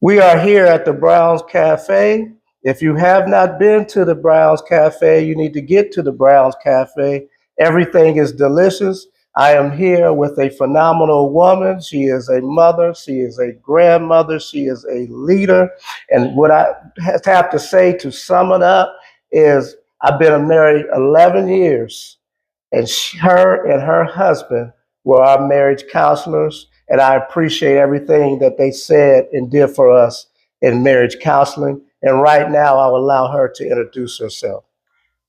We are here at the Browns Cafe. If you have not been to the Browns Cafe, you need to get to the Browns Cafe. Everything is delicious. I am here with a phenomenal woman. She is a mother, she is a grandmother, she is a leader. And what I have to say to sum it up is I've been married 11 years, and her and her husband were our marriage counselors, and I appreciate everything that they said and did for us in marriage counseling. And right now, I'll allow her to introduce herself.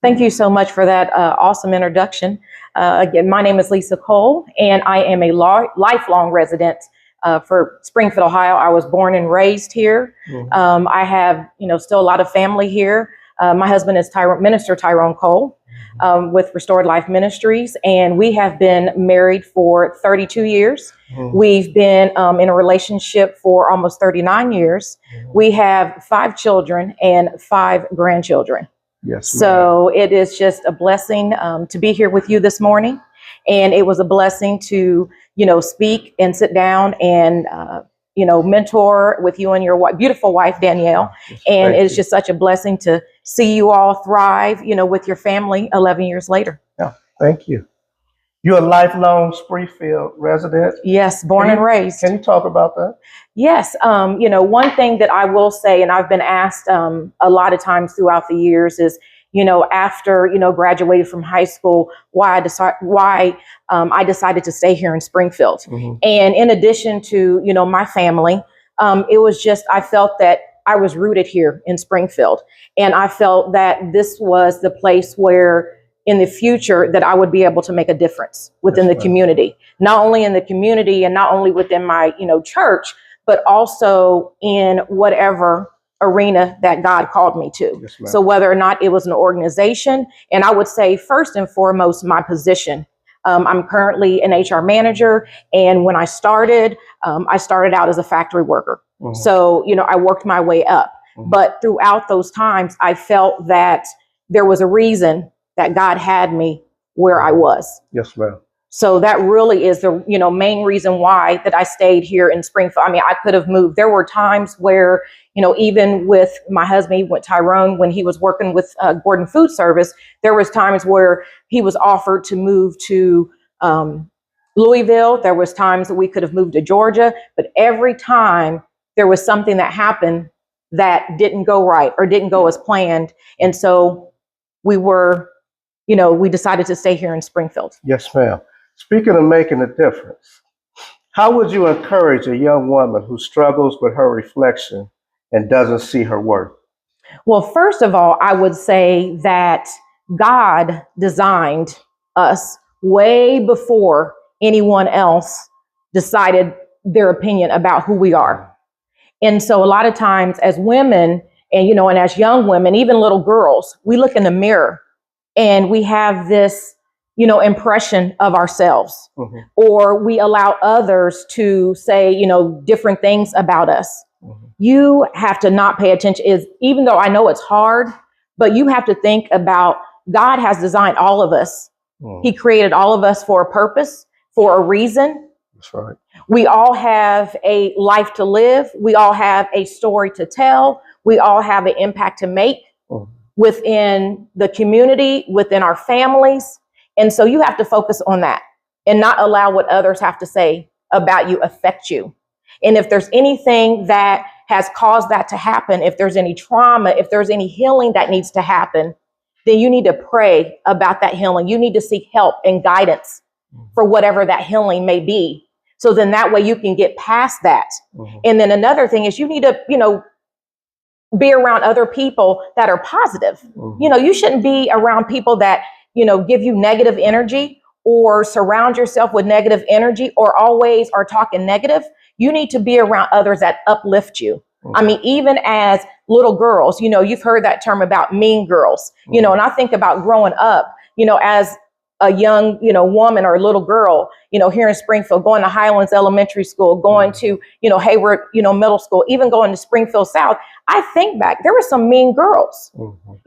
Thank you so much for that awesome introduction. Again, my name is Lisa Cole, and I am a lifelong resident for Springfield, Ohio. I was born and raised here. I have, still a lot of family here. My husband is Minister Tyrone Cole with Restored Life Ministries, and we have been married for 32 years. We've been in a relationship for almost 39 years. We have 5 children and 5 grandchildren. Yes. So it is just a blessing to be here with you this morning. And it was a blessing to, speak and sit down and, mentor with you and your beautiful wife, Danielle. And it's just such a blessing to see you all thrive, with your family 11 years later. Yeah, thank you. You're a lifelong Springfield resident. Yes, born and raised. Can you talk about that? Yes. One thing that I will say, and I've been asked a lot of times throughout the years is, after, graduated from high school, why I decided to stay here in Springfield. And in addition to, my family, it was just, I felt that I was rooted here in Springfield. And I felt that this was the place where in the future that I would be able to make a difference within the community, not only in the community and not only within my, church, but also in whatever arena that God called me to. So whether or not it was an organization, and I would say first and foremost, my position. I'm currently an HR manager. And when I started out as a factory worker. So, I worked my way up. But throughout those times, I felt that there was a reason that God had me where I was. Yes, ma'am. So that really is the, main reason why that I stayed here in Springfield. I mean, I could have moved. There were times where, even with my husband, Tyrone, when he was working with Gordon Food Service, there was times where he was offered to move to Louisville. There was times that we could have moved to Georgia, but every time there was something that happened that didn't go right or didn't go as planned. And so we decided to stay here in Springfield. Yes, ma'am. Speaking of making a difference, how would you encourage a young woman who struggles with her reflection and doesn't see her worth? Well, first of all, I would say that God designed us way before anyone else decided their opinion about who we are. And so a lot of times as women and, and as young women, even little girls, we look in the mirror and we have this, impression of ourselves, or we allow others to say, different things about us. You have to not pay attention, even though I know it's hard, but you have to think about God has designed all of us. He created all of us for a purpose, for a reason. That's right. We all have a life to live. We all have a story to tell. We all have an impact to make within the community, within our families. And so you have to focus on that and not allow what others have to say about you affect you. And if there's anything that has caused that to happen, if there's any trauma, if there's any healing that needs to happen, then you need to pray about that healing. You need to seek help and guidance for whatever that healing may be. So then that way you can get past that. And then another thing is you need to, be around other people that are positive. You shouldn't be around people that, give you negative energy or surround yourself with negative energy or always are talking negative. You need to be around others that uplift you. I mean, even as little girls, you've heard that term about mean girls, and I think about growing up, as a young, woman or a little girl, here in Springfield, going to Highlands Elementary School, going to, Hayward, middle school, even going to Springfield South. I think back, there were some mean girls,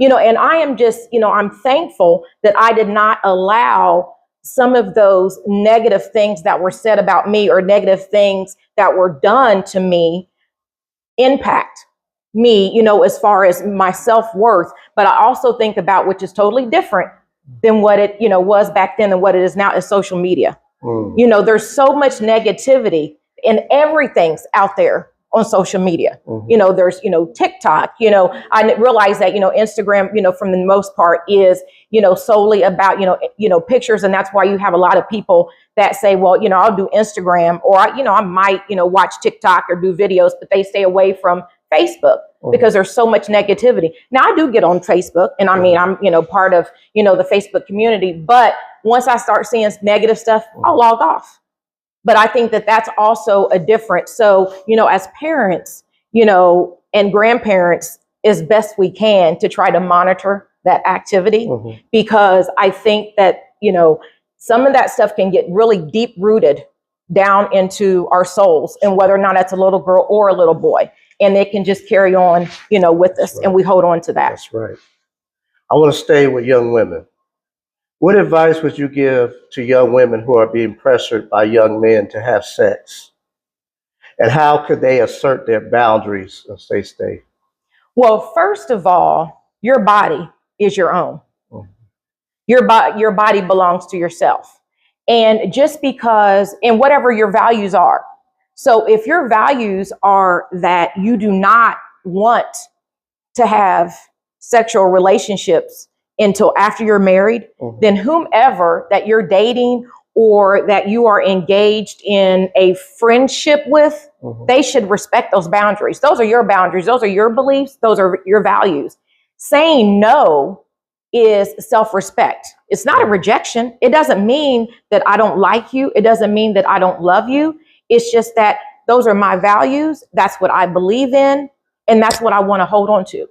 and I am just, I'm thankful that I did not allow some of those negative things that were said about me or negative things that were done to me impact me, as far as my self-worth. But I also think about, which is totally different than what it, was back then and what it is now, is social media. There's so much negativity and everything's out there on social media. There's, TikTok, I realize that, Instagram, from the most part is, solely about, pictures. And that's why you have a lot of people that say, well, I'll do Instagram, or, I might, watch TikTok or do videos, but they stay away from Facebook because there's so much negativity. Now I do get on Facebook, and I mean, I'm, part of, the Facebook community, but once I start seeing negative stuff, I'll log off. But I think that that's also a difference. So, as parents, and grandparents, as best we can to try to monitor that activity, because I think that, some of that stuff can get really deep rooted down into our souls, and whether or not that's a little girl or a little boy, and it can just carry on, with us, and we hold on to that. That's right. I want to stay with young women. What advice would you give to young women who are being pressured by young men to have sex? And how could they assert their boundaries and stay safe? Well, first of all, your body is your own. Your body belongs to yourself. And just because, and whatever your values are. So if your values are that you do not want to have sexual relationships until after you're married, then whomever that you're dating or that you are engaged in a friendship with, they should respect those boundaries. Those are your boundaries. Those are your beliefs. Those are your values. Saying no is self-respect. It's not a rejection. It doesn't mean that I don't like you. It doesn't mean that I don't love you. It's just that those are my values. That's what I believe in. And that's what I want to hold on to.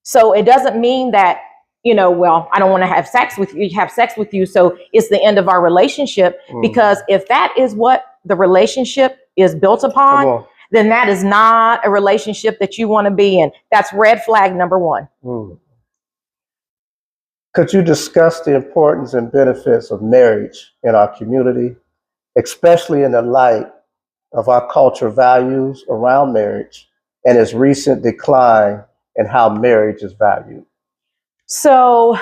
So it doesn't mean that, well, I don't want to have sex with you. So it's the end of our relationship. Because if that is what the relationship is built upon, then that is not a relationship that you want to be in. That's red flag number one. Could you discuss the importance and benefits of marriage in our community, especially in the light of our cultural values around marriage and its recent decline in how marriage is valued? So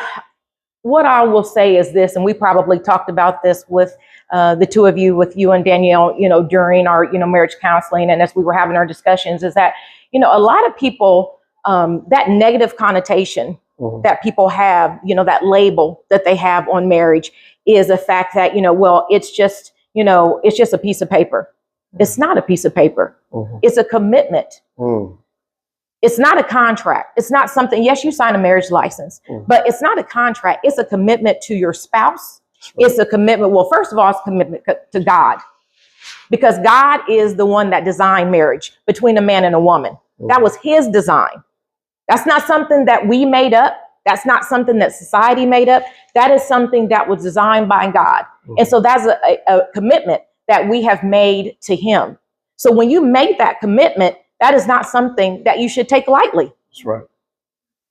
what I will say is this, and we probably talked about this with the two of you, with you and Danielle, during our, marriage counseling, and as we were having our discussions, is that, a lot of people, that negative connotation that people have, that label that they have on marriage is the fact that, well, it's just a piece of paper. It's not a piece of paper. It's a commitment. It's not a contract. It's not something, yes, you sign a marriage license, but it's not a contract. It's a commitment to your spouse. It's a commitment. Well, first of all, it's a commitment to God, because God is the one that designed marriage between a man and a woman. That was his design. That's not something that we made up. That's not something that society made up. That is something that was designed by God. And so that's a commitment that we have made to him. So when you make that commitment, that is not something that you should take lightly. That's right.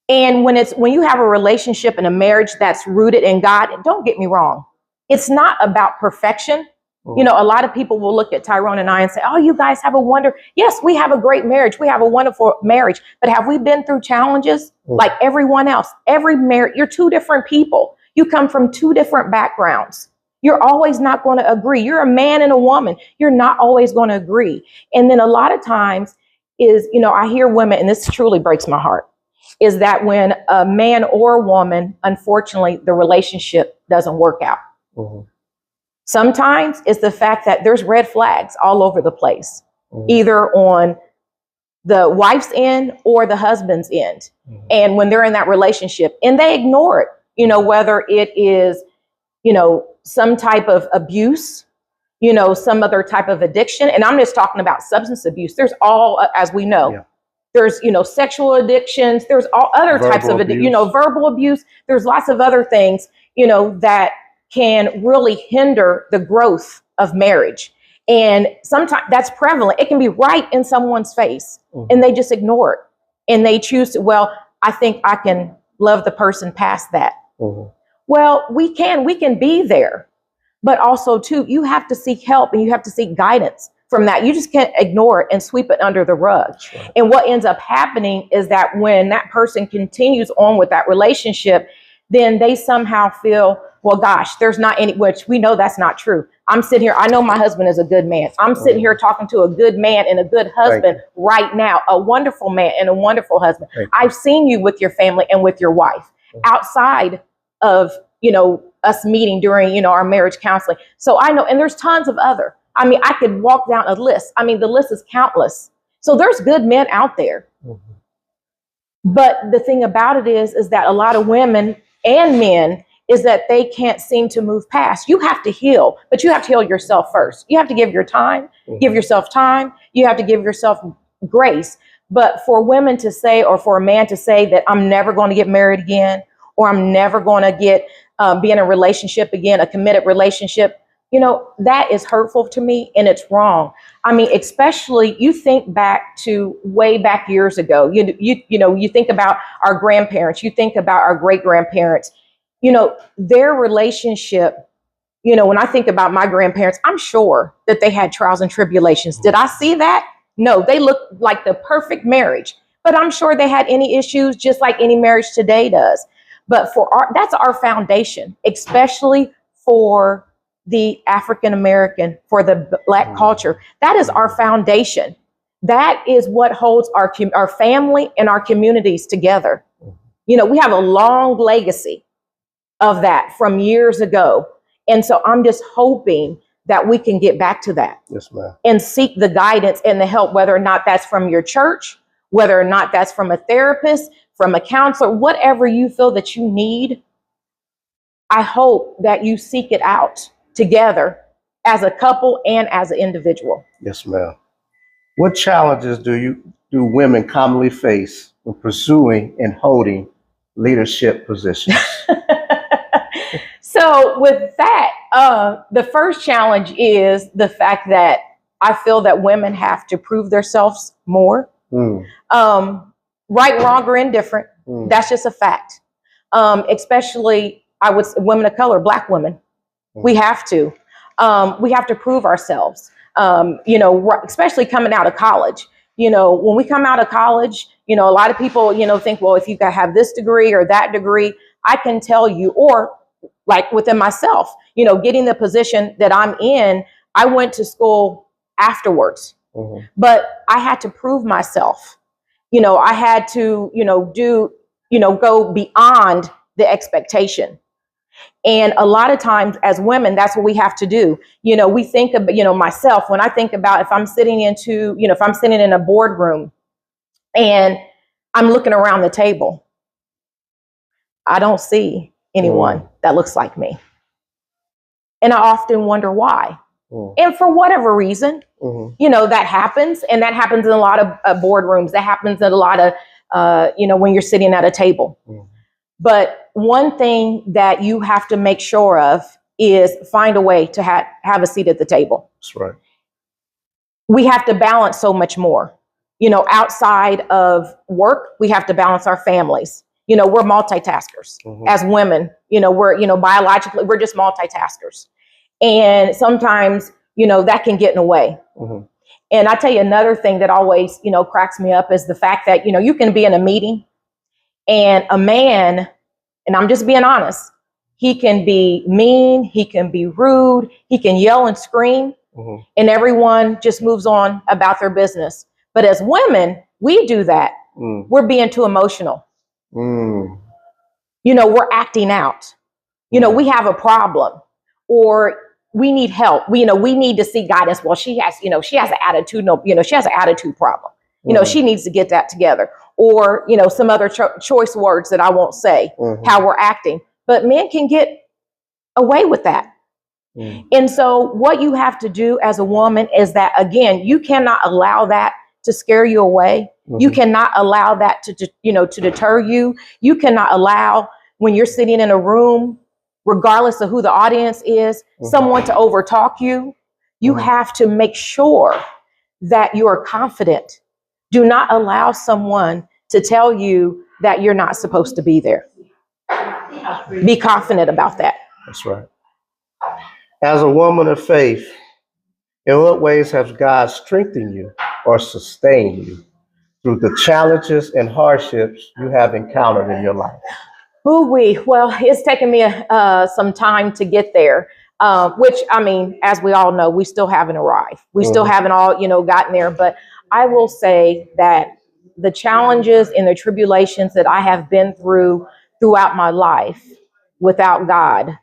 And when you have a relationship and a marriage that's rooted in God, don't get me wrong, it's not about perfection. A lot of people will look at Tyrone and I and say, oh, you guys have yes, we have a great marriage. We have a wonderful marriage. But have we been through challenges like everyone else? Every marriage, you're two different people. You come from two different backgrounds. You're always not going to agree. You're a man and a woman. You're not always going to agree. And then a lot of times is, I hear women, and this truly breaks my heart, is that when a man or a woman, unfortunately, the relationship doesn't work out. Sometimes it's the fact that there's red flags all over the place, either on the wife's end or the husband's end. And when they're in that relationship and they ignore it, whether it is, some type of abuse, some other type of addiction. And I'm just talking about substance abuse. There's all, as we know, there's, sexual addictions. There's all other types of, verbal abuse. There's lots of other things, that can really hinder the growth of marriage. And sometimes that's prevalent. It can be right in someone's face and they just ignore it. And they choose to, well, I think I can love the person past that. Well, we can be there. But also, too, you have to seek help and you have to seek guidance from that. You just can't ignore it and sweep it under the rug. That's right. And what ends up happening is that when that person continues on with that relationship, then they somehow feel, well, gosh, there's not any, which we know that's not true. I'm sitting here, I know my husband is a good man. I'm sitting here talking to a good man and a good husband right now, a wonderful man and a wonderful husband. I've seen you with your family and with your wife outside of, us meeting during, our marriage counseling. So I know, and there's tons of other. I mean, I could walk down a list. I mean, the list is countless. So there's good men out there. But the thing about it is that a lot of women and men is that they can't seem to move past. You have to heal, but you have to heal yourself first. You have to give yourself time. You have to give yourself grace. But for women to say, or for a man to say that I'm never going to get married again, or I'm never going to be in a relationship again, a committed relationship, that is hurtful to me and it's wrong. I mean, especially you think back to way back years ago, you think about our grandparents, you think about our great grandparents, their relationship, when I think about my grandparents, I'm sure that they had trials and tribulations. Did I see that? No, they looked like the perfect marriage, but I'm sure they had any issues just like any marriage today does. But that's our foundation, especially for the African American, for the Black culture. That is our foundation. That is what holds our family and our communities together. We have a long legacy of that from years ago. And so I'm just hoping that we can get back to that. Yes, ma'am. And seek the guidance and the help, whether or not that's from your church, whether or not that's from a therapist, from a counselor, whatever you feel that you need. I hope that you seek it out together as a couple and as an individual. Yes, ma'am. What challenges do women commonly face when pursuing and holding leadership positions? So with that, the first challenge is the fact that I feel that women have to prove themselves more. Right, wrong, or indifferent. That's just a fact. Especially, women of color, Black women. We have to. We have to prove ourselves. Especially coming out of college. When we come out of college, a lot of people, think, well, if you have this degree or that degree, I can tell you, or like within myself, getting the position that I'm in, I went to school afterwards, but I had to prove myself. I had to, go beyond the expectation. And a lot of times as women, that's what we have to do. We think of, myself, when I think about if I'm sitting in a boardroom and I'm looking around the table, I don't see anyone that looks like me. And I often wonder why. And for whatever reason, that happens. And that happens in a lot of boardrooms. That happens in a lot of, when you're sitting at a table. But one thing that you have to make sure of is find a way to have a seat at the table. That's right. We have to balance so much more. Outside of work, we have to balance our families. We're multitaskers as women. We're, biologically, we're just multitaskers. And sometimes, that can get in the way. And I tell you, another thing that always, cracks me up is the fact that, you can be in a meeting and a man, and I'm just being honest, he can be mean, he can be rude, he can yell and scream, and everyone just moves on about their business. But as women, we do that. We're being too emotional. We're acting out. We have a problem, or we need help. We need to see guidance. Well, she has an attitude. She has an attitude problem. She needs to get that together. Or, some other choice words that I won't say, how we're acting. But men can get away with that. And so what you have to do as a woman is that, again, you cannot allow that to scare you away. You cannot allow that to deter you. You cannot allow, when you're sitting in a room, regardless of who the audience is, someone to overtalk you. You have to make sure that you are confident. Do not allow someone to tell you that you're not supposed to be there. Be confident about that. That's right. As a woman of faith, In what ways has God strengthened you or sustained you through the challenges and hardships you have encountered in your life? Well, it's taken me some time to get there, which, I mean, as we all know, we still haven't arrived. We still haven't all, gotten there. But I will say that the challenges and the tribulations that I have been throughout my life without God,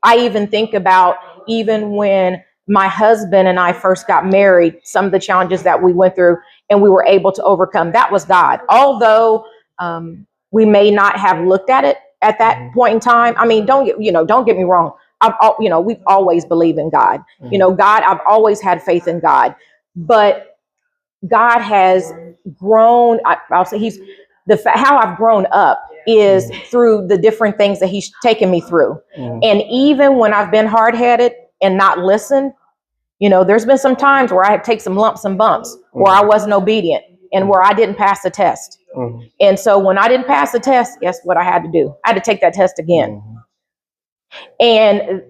I even think about even when my husband and I first got married, some of the challenges that we went through and we were able to overcome. That was God. Although we may not have looked at it at that point in time. I mean, don't get me wrong. We've always believed in God. God, I've always had faith in God, but God has grown. I'll say how I've grown up is through the different things that he's taken me through. And even when I've been hard-headed and not listened, there's been some times where I had to take some lumps and bumps, where I wasn't obedient and where I didn't pass the test. And so when I didn't pass the test, guess what I had to do? I had to take that test again. And,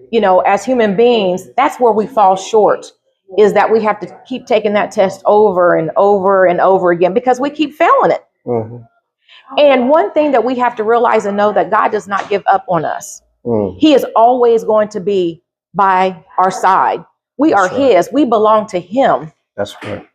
as human beings, that's where we fall short, is that we have to keep taking that test over and over and over again because we keep failing it. And one thing that we have to realize and know, that God does not give up on us. He is always going to be by our side. We are his. We belong to him. That's right.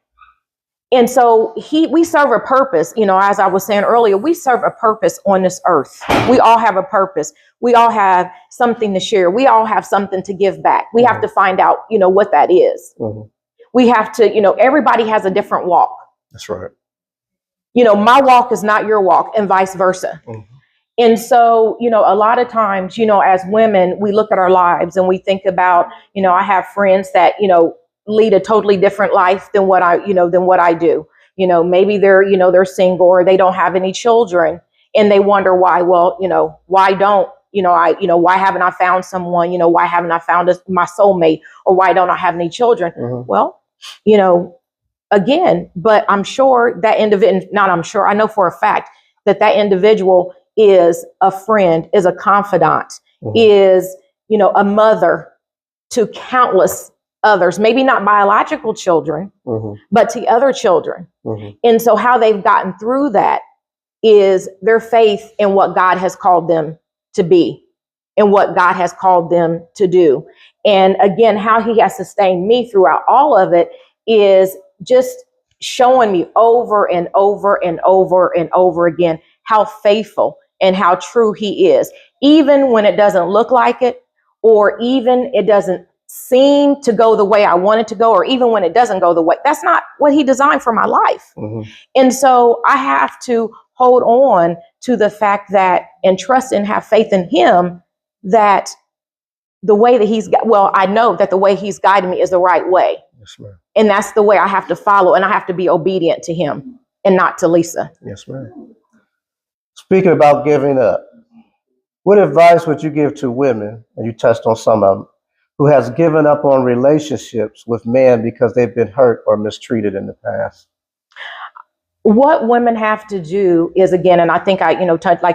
And so we serve a purpose, as I was saying earlier, we serve a purpose on this earth. We all have a purpose. We all have something to share. We all have something to give back. We have to find out, what that is. We have to, everybody has a different walk. That's right. My walk is not your walk, and vice versa. And so, a lot of times, as women, we look at our lives and we think about, I have friends that, lead a totally different life than what I do. Maybe they're single or they don't have any children, and they wonder why. Well, why why haven't I found someone? Why haven't I found my soulmate? Or why don't I have any children? Well, again, but I'm sure that individual, I know for a fact that individual is a friend, is a confidant, is, a mother to countless others, maybe not biological children, but to other children. And so how they've gotten through that is their faith in what God has called them to be and what God has called them to do. And again, how he has sustained me throughout all of it is just showing me over and over and over and over again how faithful and how true he is, even when it doesn't look like it, or even it doesn't seem to go the way I want it to go, or even when it doesn't go the way, that's not what he designed for my life. And so I have to hold on to the fact that, and trust and have faith in him, that the way that I know that the way he's guiding me is the right way. Yes, ma'am. And that's the way I have to follow, and I have to be obedient to him and not to Lisa. Yes, ma'am. Speaking about giving up, what advice would you give to women, and you touched on some of them, who has given up on relationships with men because they've been hurt or mistreated in the past? What women have to do is, again, and I think like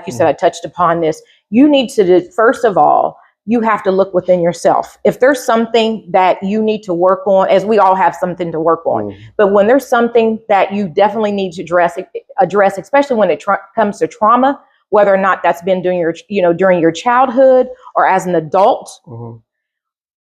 you said, I touched upon this. You need to first of all, you have to look within yourself. If there's something that you need to work on, as we all have something to work on, but when there's something that you definitely need to address, especially when it comes to trauma, whether or not that's been during your childhood or as an adult,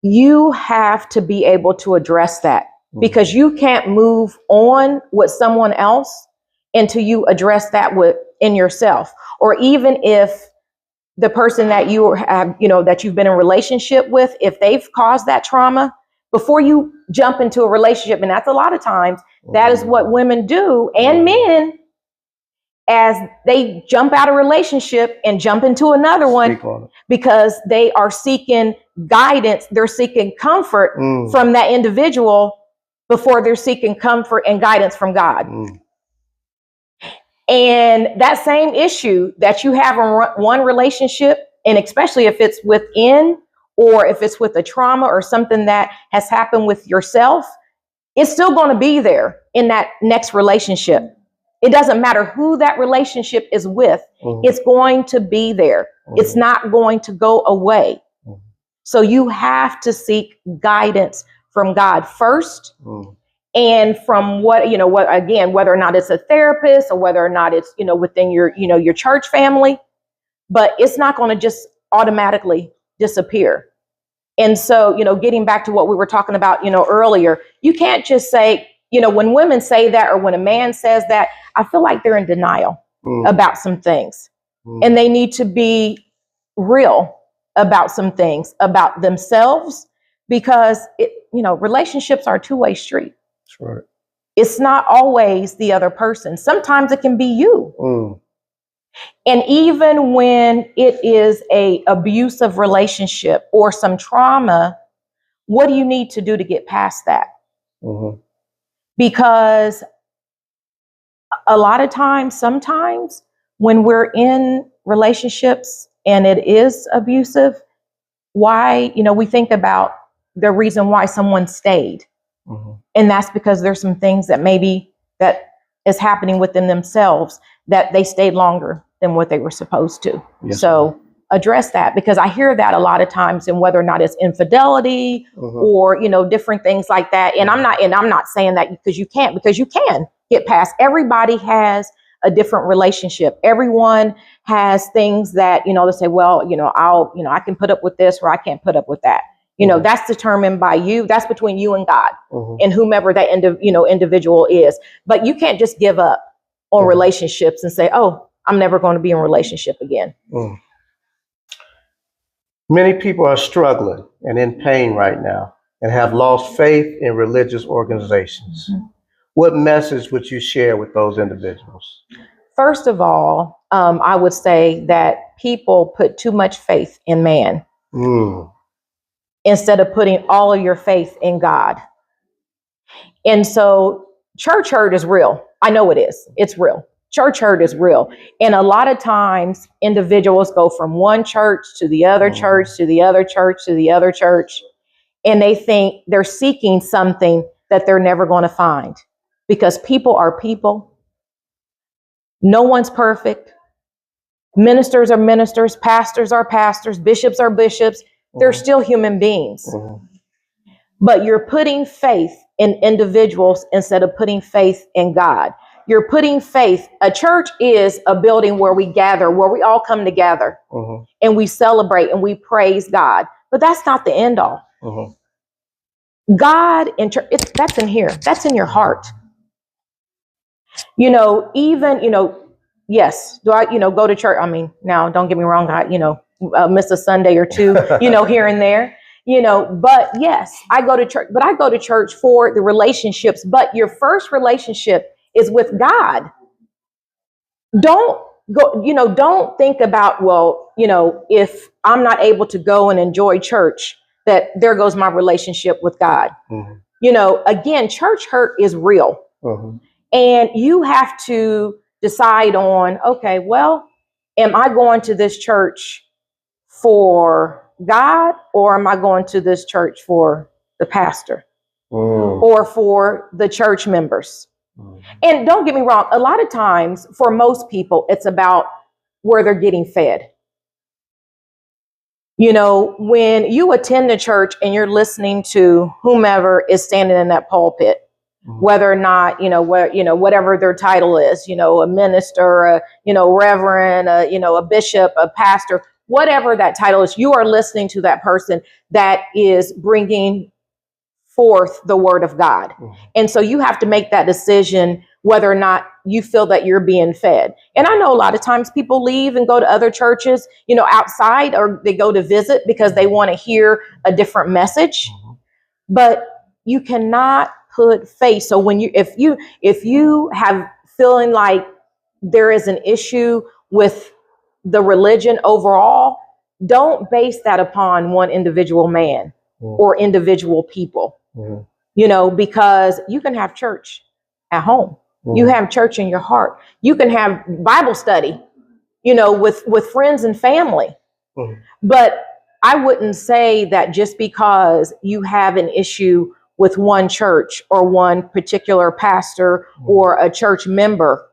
you have to be able to address that, because you can't move on with someone else until you address that within yourself. Or even if the person that you have, that you've been in a relationship with, if they've caused that trauma, before you jump into a relationship, and that's a lot of times, that is what women do, and men, as they jump out of a relationship and jump into another one, because they are seeking guidance, they're seeking comfort from that individual before they're seeking comfort and guidance from God. And that same issue that you have in one relationship, and especially if it's within, or if it's with a trauma or something that has happened with yourself, it's still going to be there in that next relationship. It doesn't matter who that relationship is with. It's going to be there. It's not going to go away. So you have to seek guidance from God first, Mm. and from what, again, whether or not it's a therapist or whether or not it's, within your church family, but it's not going to just automatically disappear. And so, getting back to what we were talking about, earlier, you can't just say, when women say that or when a man says that, I feel like they're in denial about some things. And they need to be real about some things about themselves, because relationships are a two-way street. That's right. It's not always the other person. Sometimes it can be you. And even when it is a abusive relationship or some trauma, what do you need to do to get past that? Because a lot of times, sometimes when we're in relationships and it is abusive, why, we think about the reason why someone stayed. And that's because there's some things that maybe that is happening within themselves that they stayed longer than what they were supposed to. Yes. So address that, because I hear that a lot of times, and whether or not it's infidelity or, different things like that. And I'm not saying that because you can get past. Everybody has a different relationship. Everyone has things that, they say, well, I can put up with this or I can't put up with that. That's determined by you. That's between you and God and whomever that individual is. But you can't just give up on relationships and say, oh, I'm never going to be in a relationship again. Many people are struggling and in pain right now and have lost faith in religious organizations. What message would you share with those individuals? First of all, I would say that people put too much faith in man instead of putting all of your faith in God. And so church hurt is real. I know it is. It's real. Church hurt is real. And a lot of times individuals go from one church to the other church, to the other church, to the other church. And they think they're seeking something that they're never going to find, because people are people. No one's perfect. Ministers are ministers. Pastors are pastors. Bishops are bishops. They're still human beings. But you're putting faith in individuals instead of putting faith in God. You're putting faith. A church is a building where we gather, where we all come together and we celebrate and we praise God. But that's not the end all. God in church, that's in here. That's in your heart. Yes. Do I, go to church? I mean, now don't get me wrong. I, miss a Sunday or two, here and there. But yes, I go to church, but I go to church for the relationships. But your first relationship is with God. Don't don't think about, well, if I'm not able to go and enjoy church, that there goes my relationship with God. Again, church hurt is real. And you have to decide on, okay, well, am I going to this church for God, or am I going to this church for the pastor or for the church members? And don't get me wrong, a lot of times for most people, it's about where they're getting fed. When you attend the church and you're listening to whomever is standing in that pulpit, whether or not, whatever their title is, a minister, a reverend, a bishop, a pastor, whatever that title is, you are listening to that person that is bringing forth the word of God. And so you have to make that decision whether or not you feel that you're being fed. And I know a lot of times people leave and go to other churches, outside, or they go to visit because they want to hear a different message. But you cannot put faith. So when if you have feeling like there is an issue with the religion overall, don't base that upon one individual man or individual people, because you can have church at home. You have church in your heart. You can have Bible study, with friends and family. But I wouldn't say that just because you have an issue with one church or one particular pastor or a church member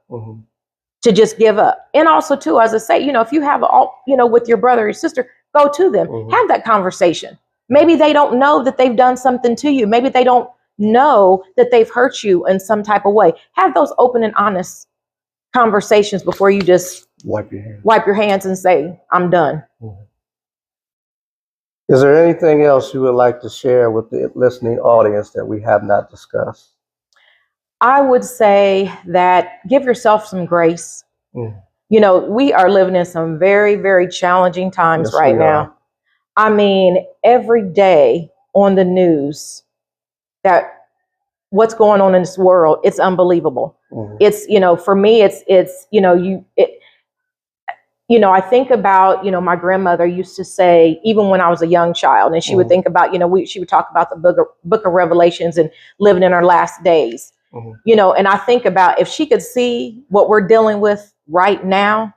to just give up. And also too, as I say, if you have with your brother or sister, go to them, have that conversation. Maybe they don't know that they've done something to you. Maybe they don't know that they've hurt you in some type of way. Have those open and honest conversations before you just Wipe your hands. wipe your hands and say, I'm done. Is there anything else you would like to share with the listening audience that we have not discussed? I would say that give yourself some grace. Mm. You know, we are living in some very, very challenging times Yes, right we now. are. I mean, every day on the news, that what's going on in this world, it's unbelievable. Mhm. It's, you know, for me, it's, you know, I think about, my grandmother used to say, even when I was a young child, and she would think about, she would talk about the book of Revelations and living in our last days, and I think about if she could see what we're dealing with right now.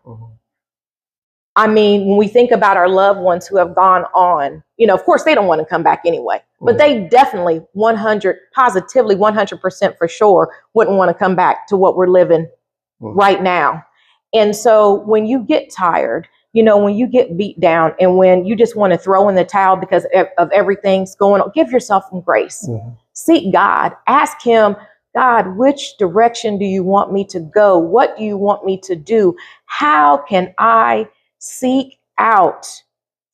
I mean, when we think about our loved ones who have gone on, of course, they don't want to come back anyway, but they definitely 100% for sure wouldn't want to come back to what we're living right now. And so when you get tired, when you get beat down and when you just want to throw in the towel because of everything's going on, give yourself some grace. Seek God. Ask him, God, which direction do you want me to go? What do you want me to do? How can I seek out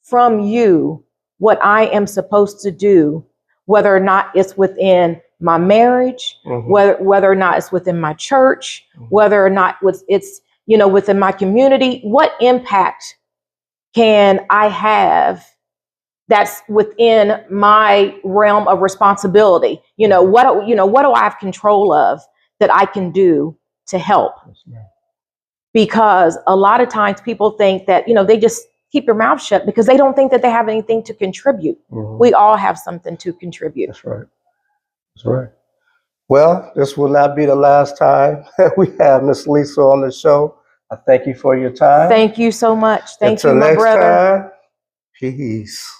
from you what I am supposed to do, whether or not it's within my marriage, whether or not it's within my church, whether or not it's within my community? What impact can I have that's within my realm of responsibility? What do I have control of that I can do to help? Because a lot of times people think that, they just keep their mouth shut because they don't think that they have anything to contribute. We all have something to contribute. That's right. That's right. Well, this will not be the last time we have Miss Lisa on the show. I thank you for your time. Thank you so much. Thank Until you, my next brother. time, peace.